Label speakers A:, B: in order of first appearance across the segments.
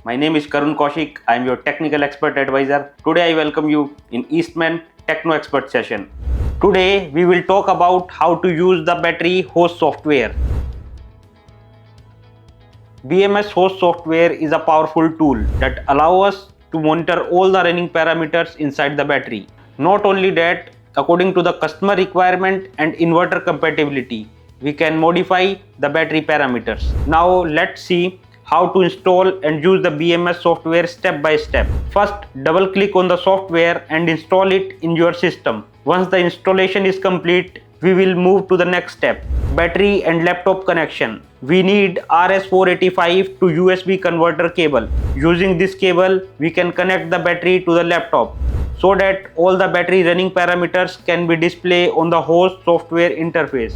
A: My name is Karun Kaushik. I am your technical expert advisor. Today I welcome you in Eastman Techno Expert session. Today we will talk about how to use the battery host software. BMS Host Software is a powerful tool that allows us to monitor all the running parameters inside the battery. Not only that, according to the customer requirement and inverter compatibility, we can modify the battery parameters. Now let's see how to install and use the BMS software step by step. First, double click on the software and install it in your system. Once the installation is complete, we will move to the next step, battery and laptop connection. We need RS485 to USB converter cable. Using this cable, we can connect the battery to the laptop so that all the battery running parameters can be displayed on the host software interface.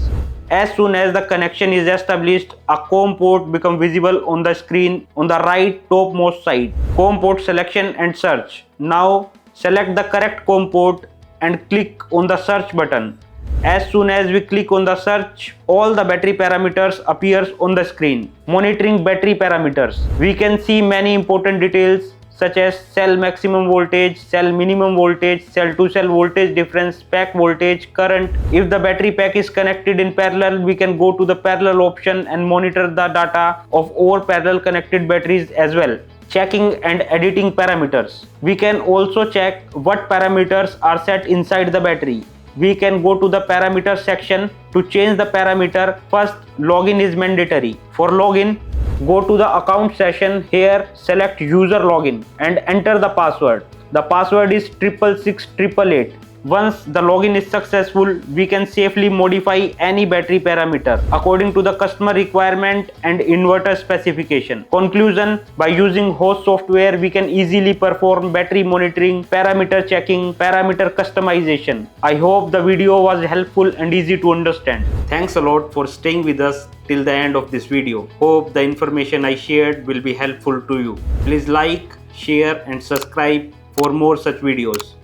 A: As soon as the connection is established, a COM port becomes visible on the screen on the right topmost side. COM port selection and search. Now select the correct COM port and click on the search button. As soon as we click on the search, all the battery parameters appears on the screen. Monitoring battery parameters. We can see many important details such as cell maximum voltage, cell minimum voltage, cell to cell voltage difference, pack voltage, current. If the battery pack is connected in parallel, we can go to the parallel option and monitor the data of all parallel connected batteries as well. Checking and editing parameters. We can also check what parameters are set inside the battery. We can go to the parameter section to change the parameter. First, login is mandatory. For login, go to the account session. Here select user login and enter the password. The password is 6668888. Once the login is successful, we can safely modify any battery parameter according to the customer requirement and inverter specification. Conclusion: by using host software, we can easily perform battery monitoring, parameter checking, parameter customization. I hope the video was helpful and easy to understand. Thanks a lot for staying with us till the end of this video. Hope the information I shared will be helpful to you. Please like, share and subscribe for more such videos.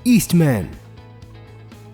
B: Eastman.